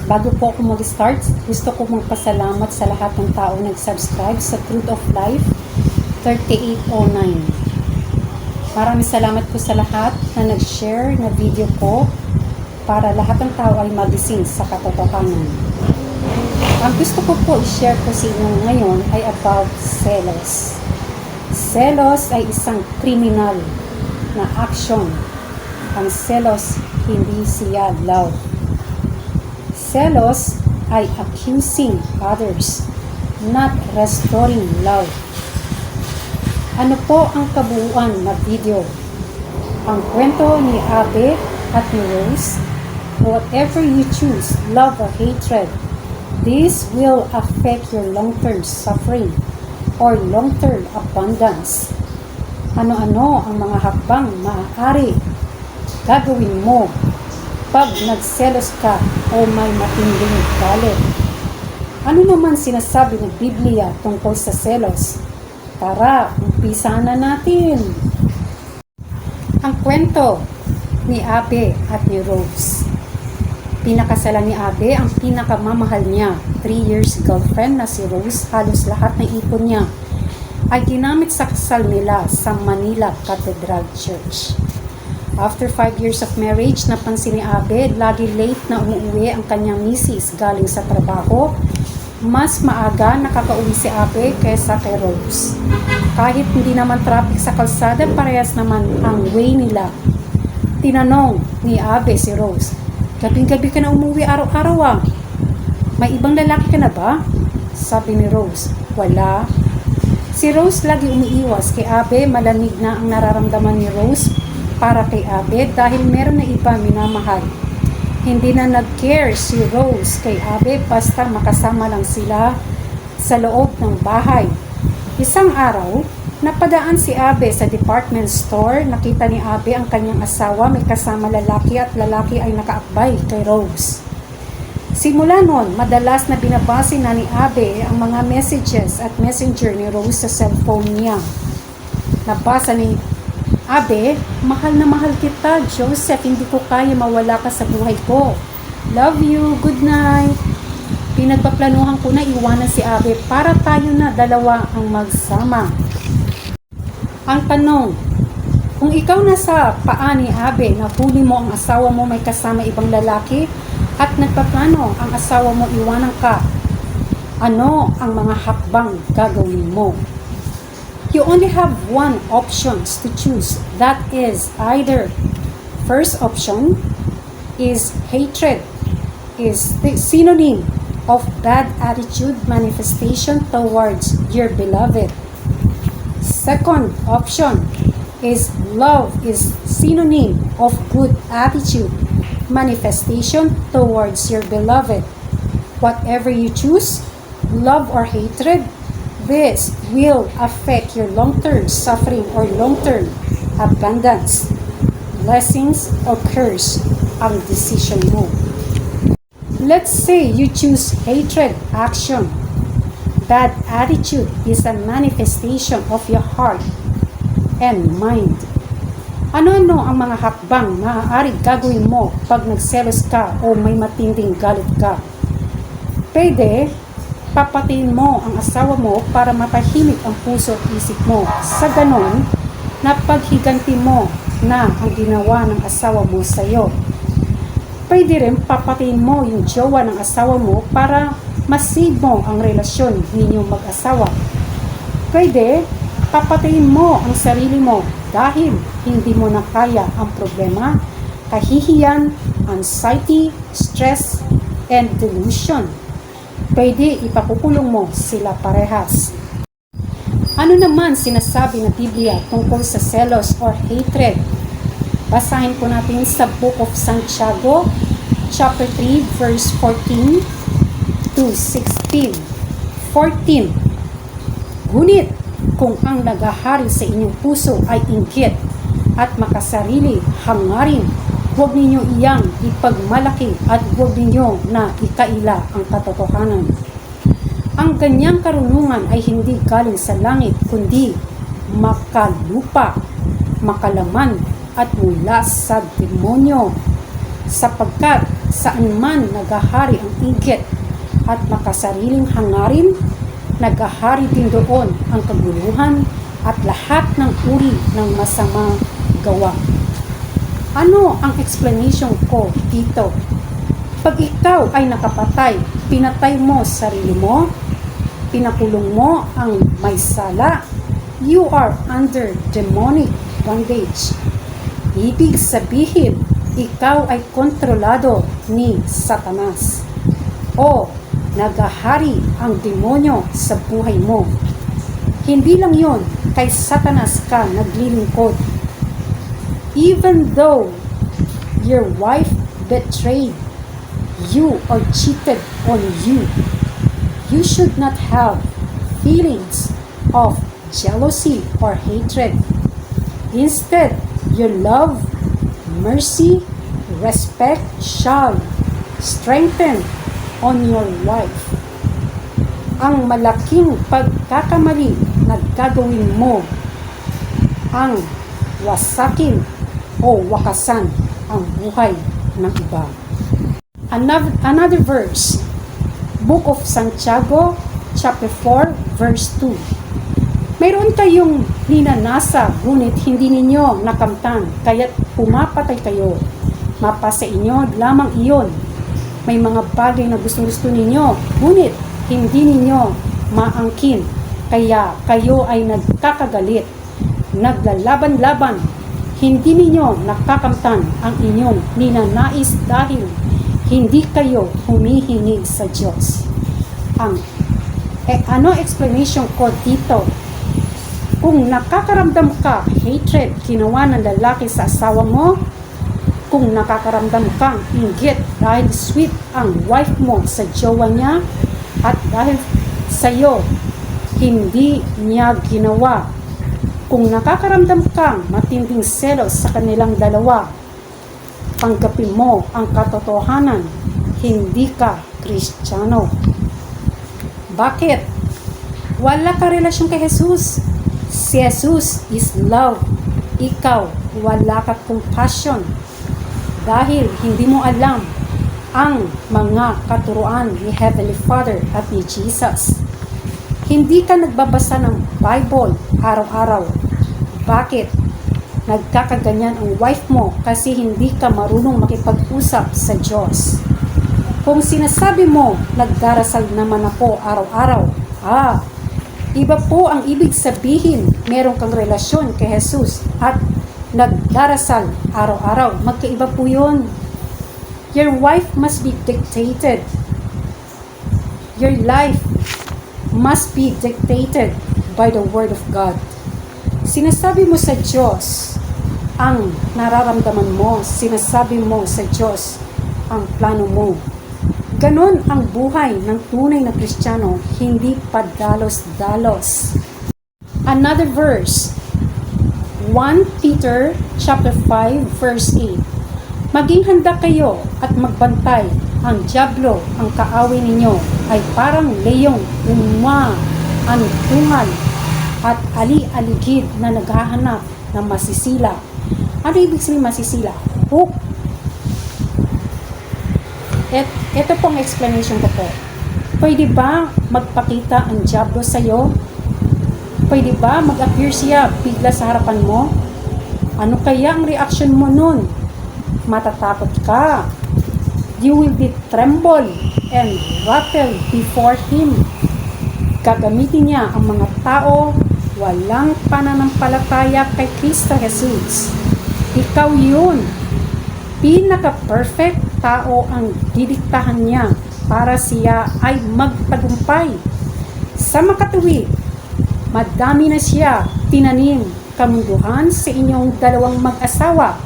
Bago po ako mag-start, gusto ko magpasalamat sa lahat ng tao nag-subscribe sa Truth of Life 3809. Maraming salamat po sa lahat na nag-share na video ko para lahat ng tao ay magising sa katotohanan. Ang gusto ko po i-share ko sa inyo ngayon ay about selos. Selos ay isang kriminal na action. Ang selos hindi siya love. Selos ay accusing others, not restoring love. Ano po ang kabuuan na video? Ang kwento ni Abe at ni Rose, whatever you choose, love or hatred, this will affect your long-term suffering or long-term abundance. Ano-ano ang mga hakbang maaari gagawin mo pag nagselos ka o may matinding galit? Ano naman sinasabi ng Biblia tungkol sa selos? Tara, umpisa na natin. Ang kwento ni Abe at ni Rose. Pinakasalan ni Abe ang pinakamamahal niya, 3 years girlfriend na si Rose. Halos lahat ng ipon niya ay ginamit sa kasal nila sa Manila Cathedral Church. After 5 years of marriage, napansin ni Abe, lagi late na umuwi ang kanyang misis galing sa trabaho. Mas maaga nakakauwi si Abe kaysa kay Rose. Kahit hindi naman traffic sa kalsada, parehas naman ang way nila. Tinanong ni Abe si Rose, "Gabing-gabi ka na umuwi araw-araw ah. May ibang lalaki ka na ba?" Sabi ni Rose, "Wala." Si Rose lagi umiiwas kay Abe. Malamig na ang nararamdaman ni Rose para kay Abe dahil meron na iba minamahal. Hindi na nag-care si Rose kay Abe basta makasama lang sila sa loob ng bahay. Isang araw, napadaan si Abe sa department store. Nakita ni Abe ang kanyang asawa may kasama lalaki at lalaki ay nakaakbay kay Rose. Simula noon, madalas na binabase na ni Abe ang mga messages at messenger ni Rose sa cellphone niya. Nabasa ni Abe, "Mahal na mahal kita, Joseph. Hindi ko kaya mawala ka sa buhay ko. Love you. Good night." Pinagpaplanuhan ko na iwanan si Abe para tayo na dalawa ang magsama. Ang tanong, kung ikaw nasa paa ni Abe, nahuli mo ang asawa mo may kasama ibang lalaki at nagpaplano ang asawa mo iwanan ka, ano ang mga hakbang gagawin mo? You only have one options to choose. That is either first option is hatred, is the synonym of bad attitude manifestation towards your beloved. Second option is love, is synonym of good attitude manifestation towards your beloved. Whatever you choose, love or hatred, this will affect your long-term suffering or long-term abundance. Blessings or curse ang decision mo. Let's say you choose hatred action. Bad attitude is a manifestation of your heart and mind. Ano-ano ang mga hakbang na maaari gagawin mo pag nagselos ka o may matinding galit ka? Pwede, papatayin mo ang asawa mo para matahimik ang puso at isip mo. Sa ganon, napaghiganti mo na ang ginawa ng asawa mo sa iyo. Pwede rin papatayin mo yung jowa ng asawa mo para masave mo ang relasyon ninyong mag-asawa. Pwede, papatayin mo ang sarili mo dahil hindi mo na kaya ang problema, kahihiyan, anxiety, stress, and delusion. Pwede ipakukulong mo sila parehas. Ano naman sinasabi ng Biblia tungkol sa selos or hatred? Basahin po natin sa Book of Santiago, chapter 3, verse 14 to 16. 14. Ngunit kung ang naghahari sa inyong puso ay inggit at makasarili hangarin, huwag ninyo iyang ipagmalaki at huwag ninyo na ikaila ang katotohanan. Ang ganyang karunungan ay hindi galing sa langit, kundi makalupa, makalaman at mula sa demonyo. sapagkat saan man nagahari ang inggit at makasariling hangarin, nagahari din doon ang kaguluhan at lahat ng uri ng masamang gawa. Ano ang explanation ko dito? Pag ikaw ay nakapatay, pinatay mo sarili mo, pinakulong mo ang may sala, you are under demonic bondage. Ibig sabihin, ikaw ay kontrolado ni Satanas o nagahari ang demonyo sa buhay mo. Hindi lang yon, kay Satanas ka naglilingkod. Even though your wife betrayed you or cheated on you, you should not have feelings of jealousy or hatred. Instead, your love, mercy, respect shall strengthen on your wife. Ang malaking pagkakamali na gagawin mo ang wasakin o wakasan ang buhay ng iba. Another verse, Book of Santiago, chapter 4, verse 2. Mayroon kayong ninanasa, ngunit hindi ninyo nakamtan, kaya't pumapatay kayo. Mapasa inyo lamang iyon. May mga bagay na gusto ninyo, ngunit hindi ninyo maangkin, kaya kayo ay nagkakagalit, naglalaban-laban. Hindi ninyo nakakamtan ang inyong ninanais dahil hindi kayo humihingi sa Diyos. Ano explanation ko dito? Kung nakakaramdam ka hatred ginawa ng lalaki sa asawa mo, kung nakakaramdam kang inggit dahil sweet ang wife mo sa jowa niya at dahil sa'yo hindi niya ginawa, kung nakakaramdam kang matinding selos sa kanilang dalawa, tanggapin mo ang katotohanan, hindi ka Kristiyano. Bakit? Wala ka relasyon kay Jesus. Si Jesus is love. Ikaw, wala ka compassion. Dahil hindi mo alam ang mga katuruan ni Heavenly Father at ni Jesus. Hindi ka nagbabasa ng Bible araw-araw. Bakit? Nagkakaganyan ang wife mo kasi hindi ka marunong makipag-usap sa Diyos. Kung sinasabi mo, nagdarasal naman ako araw-araw, iba po ang ibig sabihin, meron kang relasyon kay Jesus at nagdarasal araw-araw. Magkaiba po yun. Your wife must be dictated. Your life must be dictated by the Word of God. Sinasabi mo sa Diyos ang nararamdaman mo. Sinasabi mo sa Diyos ang plano mo. Ganon ang buhay ng tunay na Kristiyano, hindi padalos-dalos. Another verse, 1 Peter chapter 5 verse 8. Maging handa kayo at magbantay. Ang dyablo, ang kaaway ninyo, ay parang leyong umaantungan at ali-aligid na naghahanap ng masisila. Ano ibig sabihin masisila? Hook. Ito pong explanation ko po. Pwede ba magpakita ang dyablo sa'yo? Pwede ba mag-appear siya bigla sa harapan mo? Ano kaya ang reaction mo nun? Matatakot ka. You will be tremble and rattle before him. Gagamitin niya ang mga tao walang pananampalataya kay Kristo Jesus. Ikaw yun. Pinaka-perfect tao ang didiktahan niya para siya ay magtagumpay. Sa makatuwid, madami na siya tinanim kamunduhan sa inyong dalawang mag-asawa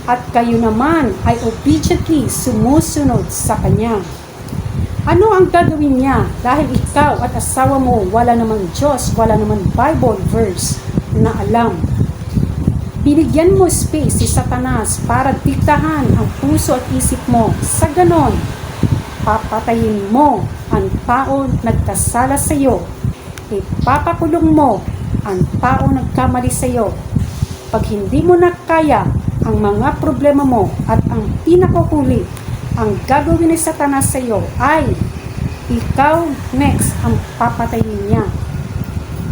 at kayo naman ay obediently sumusunod sa kanya. Ano ang gagawin niya dahil ikaw at asawa mo wala namang Diyos, wala namang Bible verse na alam? Binigyan mo space si Satanas para diktahan ang puso at isip mo. Sa ganon, papatayin mo ang tao nagkasala sa iyo. Ipapakulong mo ang tao nagkamali sa iyo. Pag hindi mo na kaya ang mga problema mo at ang pinakahuli ang gagawin ni Satanas sa iyo ay ikaw next ang papatayin niya.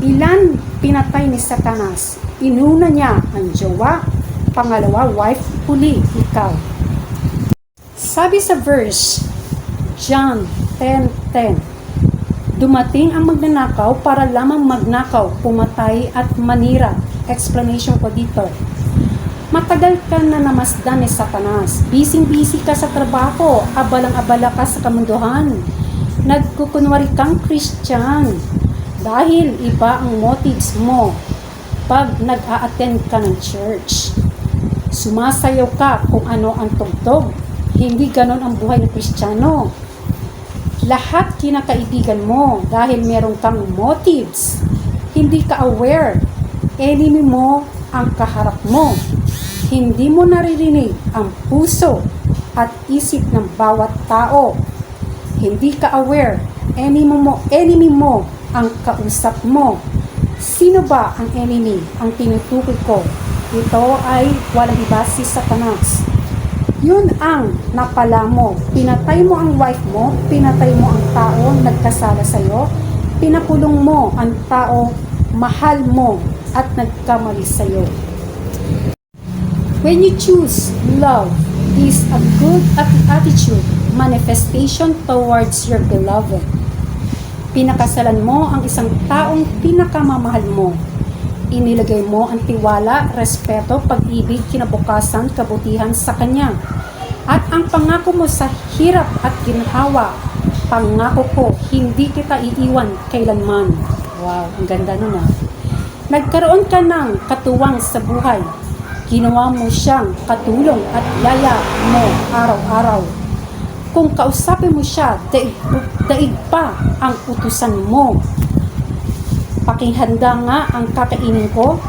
Ilan pinatay ni Satanas? Inuna niya ang jowa, pangalawa wife, huli ikaw. Sabi sa verse John 10:10, dumating ang magnanakaw para lamang magnakaw, pumatay at manira. Explanation ko dito. Matagal ka na namasdan ni Satanas. Busy ka sa trabaho, abalang-abala ka sa kamunduhan. Nagkukunwari kang Christian dahil iba ang motives mo pag nag-a-attend ka ng church. Sumasayaw ka kung ano ang tugtog. Hindi ganon ang buhay ng Kristiyano. Lahat kinakaibigan mo dahil meron kang motives. Hindi ka aware. Enemy mo ang kaharap mo. Hindi mo naririnig ang puso at isip ng bawat tao. Hindi ka aware. Enemy mo ang kausap mo. Sino ba ang enemy ang tinutukoy ko? Ito ay walang iba si Satanas. Yun ang napala mo. Pinatay mo ang wife mo, pinatay mo ang tao nagkasala sa'yo, pinakulong mo ang tao mahal mo at nagkamali sa'yo. When you choose love, is a good attitude, manifestation towards your beloved. Pinakasalan mo ang isang taong pinakamamahal mo. Inilagay mo ang tiwala, respeto, pag-ibig, kinabukasan, kabutihan sa kanya. At ang pangako mo sa hirap at ginhawa, pangako ko, hindi kita iiwan kailanman. Wow, ang ganda nun ah. Nagkaroon ka ng katuwang sa buhay. Ginawa mo siyang katulong at yaya mo araw-araw. Kung kausapin mo siya, daig pa ang utusan mo. Pakihanda nga ang kakainin ko.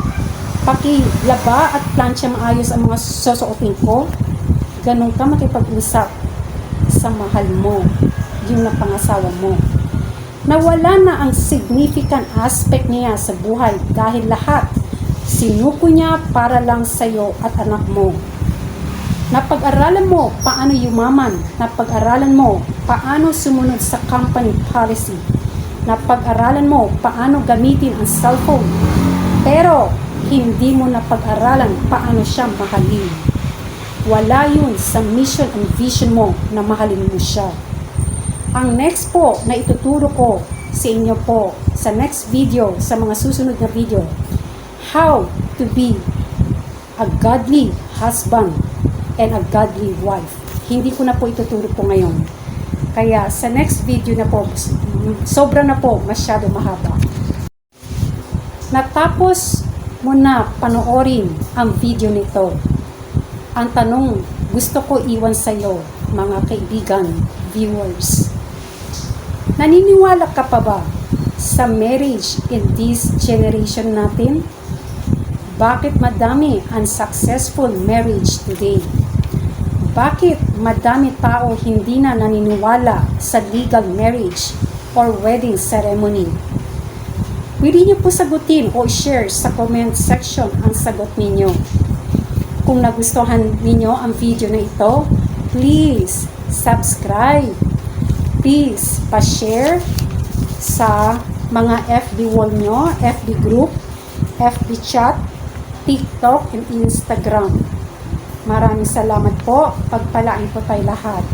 Pakilaba at plancha maayos ang mga susuotin ko. Ganun ka makipag-usap sa mahal mo, yung napangasawa mo. Nawala na ang significant aspect niya sa buhay dahil lahat sinuko niya para lang sa'yo at anak mo. Napag-aralan mo paano yumaman. Napag-aralan mo paano sumunod sa company policy. Napag-aralan mo paano gamitin ang cellphone. Pero hindi mo napag-aralan paano siya mahalin. Wala yun sa mission and vision mo na mahalin mo siya. Ang next po na ituturo ko sa inyo po sa next video, sa mga susunod na video, how to be a godly husband and a godly wife. Hindi ko na po ituturo po ngayon. Kaya sa next video na po, sobra na po, masyado mahaba. Natapos mo na panoorin ang video nito. Ang tanong, gusto ko iwan sa iyo, mga kaibigan, viewers. Naniniwala ka pa ba sa marriage in this generation natin? Bakit madami unsuccessful marriage today? Bakit madami tao hindi na naniniwala sa legal marriage or wedding ceremony? Pwede niyo po sagutin o share sa comment section ang sagot ninyo. Kung nagustuhan ninyo ang video na ito, please subscribe. Please pa-share sa mga FB wall nyo, FB group, FB chat, TikTok, and Instagram. Maraming salamat po. Pagpalain po tayo lahat.